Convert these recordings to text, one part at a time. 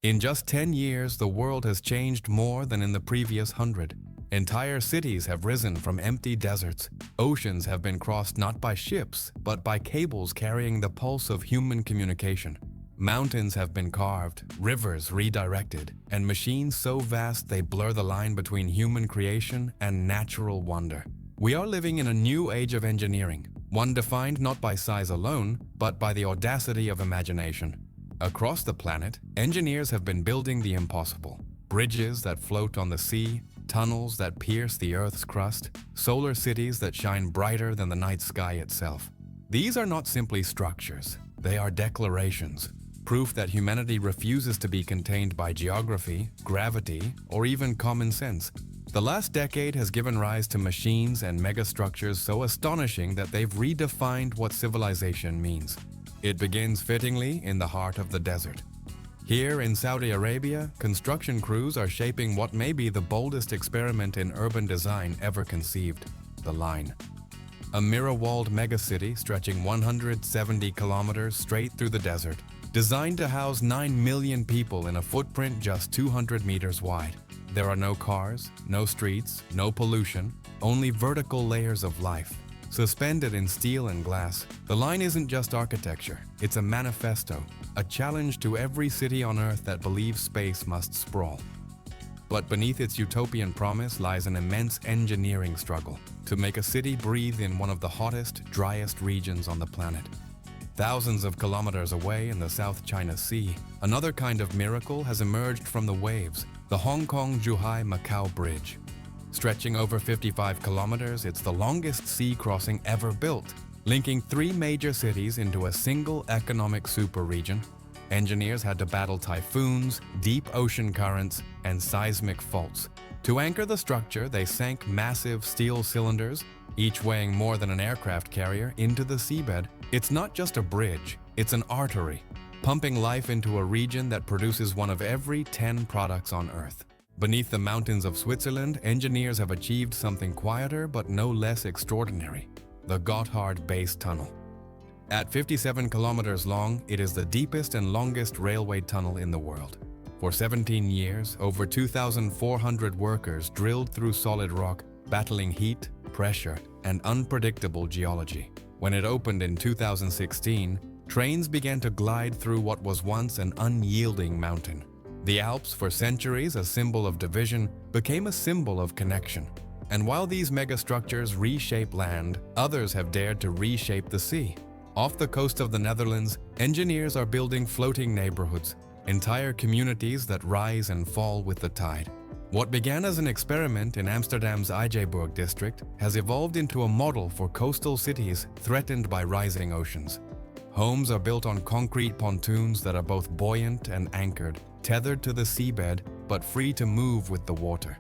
In just 10 years, the world has changed more than in the previous 100. Entire cities have risen from empty deserts. Oceans have been crossed not by ships, but by cables carrying the pulse of human communication. Mountains have been carved, rivers redirected, and machines so vast they blur the line between human creation and natural wonder. We are living in a new age of engineering, one defined not by size alone, but by the audacity of imagination. Across the planet, engineers have been building the impossible. Bridges that float on the sea, tunnels that pierce the Earth's crust, solar cities that shine brighter than the night sky itself. These are not simply structures, they are declarations, proof that humanity refuses to be contained by geography, gravity, or even common sense. The last decade has given rise to machines and megastructures so astonishing that they've redefined what civilization means. It begins fittingly in the heart of the desert. Here in Saudi Arabia, construction crews are shaping what may be the boldest experiment in urban design ever conceived, the line. A mirror-walled megacity stretching 170 kilometers straight through the desert, designed to house 9 million people in a footprint just 200 meters wide. There are no cars, no streets, no pollution, only vertical layers of life. Suspended in steel and glass, the line isn't just architecture, it's a manifesto, a challenge to every city on Earth that believes space must sprawl. But beneath its utopian promise lies an immense engineering struggle to make a city breathe in one of the hottest, driest regions on the planet. Thousands of kilometers away in the South China Sea, another kind of miracle has emerged from the waves, the Hong Kong-Zhuhai-Macau Bridge. Stretching over 55 kilometers, it's the longest sea crossing ever built, linking 3 major cities into a single economic superregion. Engineers had to battle typhoons, deep ocean currents, and seismic faults. To anchor the structure, they sank massive steel cylinders, each weighing more than an aircraft carrier, into the seabed. It's not just a bridge, it's an artery, pumping life into a region that produces one of every 10 products on Earth. Beneath the mountains of Switzerland, engineers have achieved something quieter but no less extraordinary: the Gotthard Base Tunnel. At 57 kilometers long, it is the deepest and longest railway tunnel in the world. For 17 years, over 2,400 workers drilled through solid rock, battling heat, pressure, and unpredictable geology. When it opened in 2016, trains began to glide through what was once an unyielding mountain. The Alps, for centuries a symbol of division, became a symbol of connection. And while these megastructures reshape land, others have dared to reshape the sea. Off the coast of the Netherlands, engineers are building floating neighborhoods, entire communities that rise and fall with the tide. What began as an experiment in Amsterdam's Eijeburg district has evolved into a model for coastal cities threatened by rising oceans. Homes are built on concrete pontoons that are both buoyant and anchored, tethered to the seabed but free to move with the water.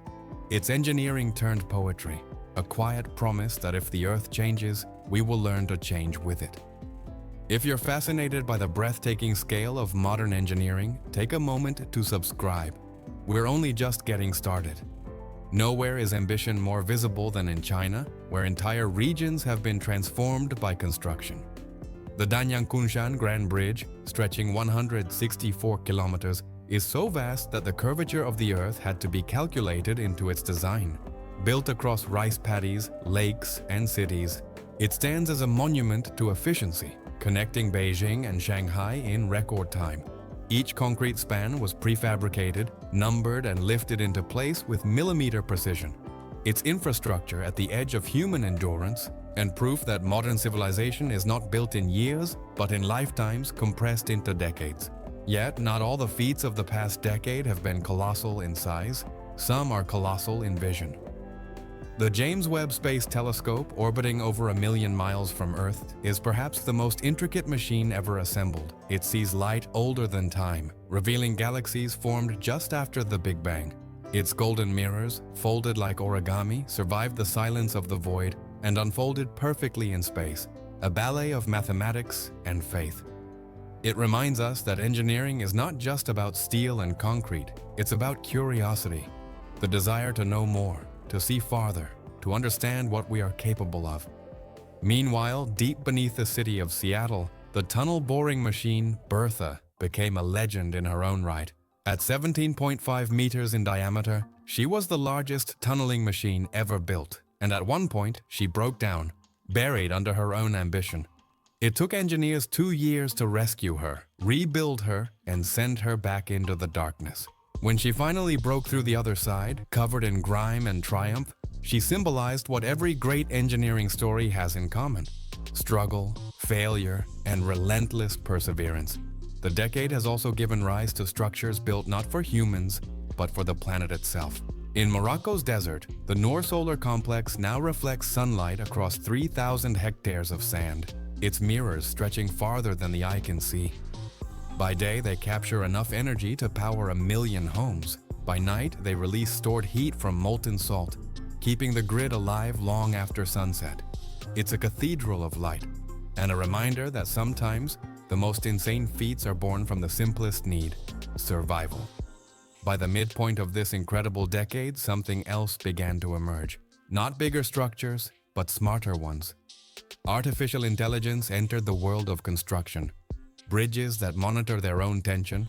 It's engineering turned poetry, a quiet promise that if the Earth changes, we will learn to change with it. If you're fascinated by the breathtaking scale of modern engineering, take a moment to subscribe. We're only just getting started. Nowhere is ambition more visible than in China, where entire regions have been transformed by construction. The Danyang-Kunshan Grand Bridge, stretching 164 kilometers, is so vast that the curvature of the Earth had to be calculated into its design. Built across rice paddies, lakes, and cities, it stands as a monument to efficiency, connecting Beijing and Shanghai in record time. Each concrete span was prefabricated, numbered, and lifted into place with millimeter precision. It's infrastructure at the edge of human endurance and proof that modern civilization is not built in years, but in lifetimes compressed into decades. Yet, not all the feats of the past decade have been colossal in size. Some are colossal in vision. The James Webb Space Telescope, orbiting over 1 million miles from Earth, is perhaps the most intricate machine ever assembled. It sees light older than time, revealing galaxies formed just after the Big Bang. Its golden mirrors, folded like origami, survived the silence of the void and unfolded perfectly in space, a ballet of mathematics and faith. It reminds us that engineering is not just about steel and concrete, it's about curiosity, the desire to know more, to see farther, to understand what we are capable of. Meanwhile, deep beneath the city of Seattle, the tunnel boring machine Bertha became a legend in her own right. At 17.5 meters in diameter, she was the largest tunneling machine ever built, and at one point, she broke down, buried under her own ambition. It took engineers 2 years to rescue her, rebuild her, and send her back into the darkness. When she finally broke through the other side, covered in grime and triumph, she symbolized what every great engineering story has in common: struggle, failure, and relentless perseverance. The decade has also given rise to structures built not for humans, but for the planet itself. In Morocco's desert, the Noor Solar Complex now reflects sunlight across 3,000 hectares of sand, its mirrors stretching farther than the eye can see. By day, they capture enough energy to power 1 million homes. By night, they release stored heat from molten salt, keeping the grid alive long after sunset. It's a cathedral of light, and a reminder that sometimes the most insane feats are born from the simplest need: survival. By the midpoint of this incredible decade, something else began to emerge. Not bigger structures, but smarter ones. Artificial intelligence entered the world of construction. Bridges that monitor their own tension,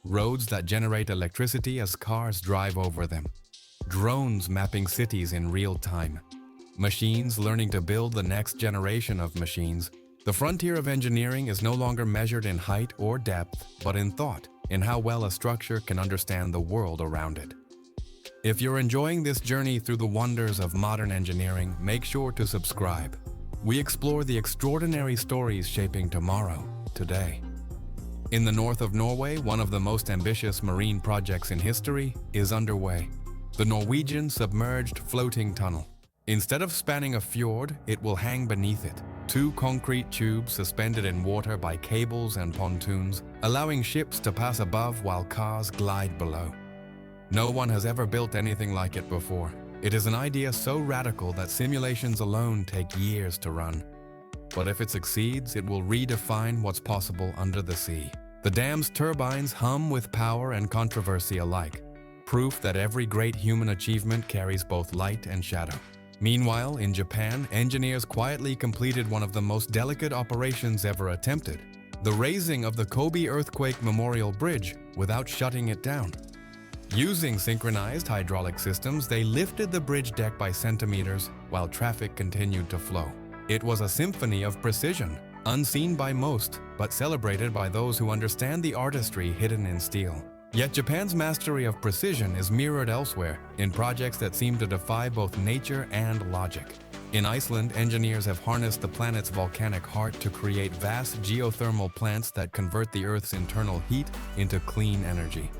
roads that generate electricity as cars drive over them, drones mapping cities in real time, machines learning to build the next generation of machines. The frontier of engineering is no longer measured in height or depth, but in thought, in how well a structure can understand the world around it. If you're enjoying this journey through the wonders of modern engineering, make sure to subscribe. We explore the extraordinary stories shaping tomorrow, today. In the north of Norway, one of the most ambitious marine projects in history is underway: the Norwegian Submerged Floating Tunnel. Instead of spanning a fjord, it will hang beneath it. 2 concrete tubes suspended in water by cables and pontoons, allowing ships to pass above while cars glide below. No one has ever built anything like it before. It is an idea so radical that simulations alone take years to run. But if it succeeds, it will redefine what's possible under the sea. The dam's turbines hum with power and controversy alike, proof that every great human achievement carries both light and shadow. Meanwhile, in Japan, engineers quietly completed one of the most delicate operations ever attempted: the raising of the Kobe Earthquake Memorial Bridge without shutting it down. Using synchronized hydraulic systems, they lifted the bridge deck by centimeters while traffic continued to flow. It was a symphony of precision, unseen by most, but celebrated by those who understand the artistry hidden in steel. Yet Japan's mastery of precision is mirrored elsewhere, in projects that seem to defy both nature and logic. In Iceland, engineers have harnessed the planet's volcanic heart to create vast geothermal plants that convert the Earth's internal heat into clean energy.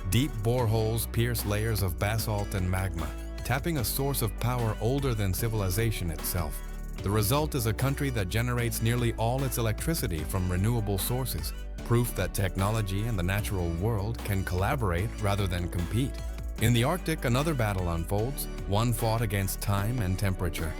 Deep boreholes pierce layers of basalt and magma, tapping a source of power older than civilization itself. The result is a country that generates nearly all its electricity from renewable sources, proof that technology and the natural world can collaborate rather than compete. In the Arctic, another battle unfolds, one fought against time and temperature.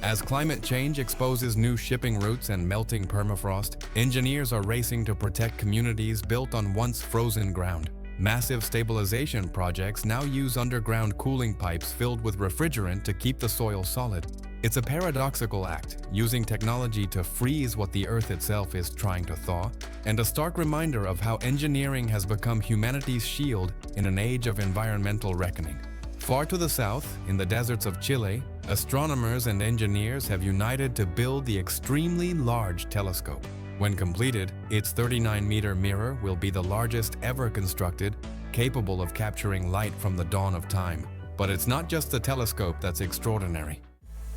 As climate change exposes new shipping routes and melting permafrost, engineers are racing to protect communities built on once frozen ground. Massive stabilization projects now use underground cooling pipes filled with refrigerant to keep the soil solid. It's a paradoxical act, using technology to freeze what the Earth itself is trying to thaw, and a stark reminder of how engineering has become humanity's shield in an age of environmental reckoning. Far to the south, in the deserts of Chile, astronomers and engineers have united to build the extremely large telescope. When completed, its 39-meter mirror will be the largest ever constructed, capable of capturing light from the dawn of time. But it's not just the telescope that's extraordinary.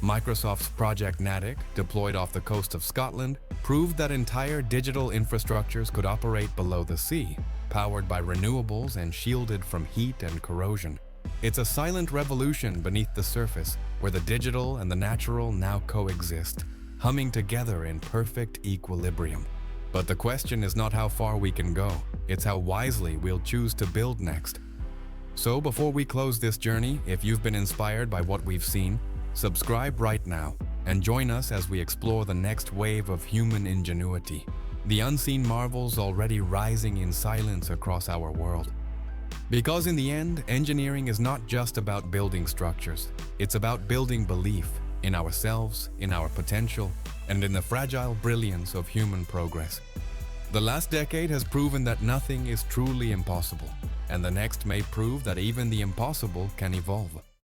Microsoft's Project Natick, deployed off the coast of Scotland, proved that entire digital infrastructures could operate below the sea, powered by renewables and shielded from heat and corrosion. It's a silent revolution beneath the surface, where the digital and the natural now coexist, humming together in perfect equilibrium. But the question is not how far we can go, it's how wisely we'll choose to build next. So before we close this journey, if you've been inspired by what we've seen, subscribe right now and join us as we explore the next wave of human ingenuity, the unseen marvels already rising in silence across our world. Because in the end, engineering is not just about building structures, it's about building belief in ourselves, in our potential, and in the fragile brilliance of human progress. The last decade has proven that nothing is truly impossible. and the next may prove that even the impossible can evolve.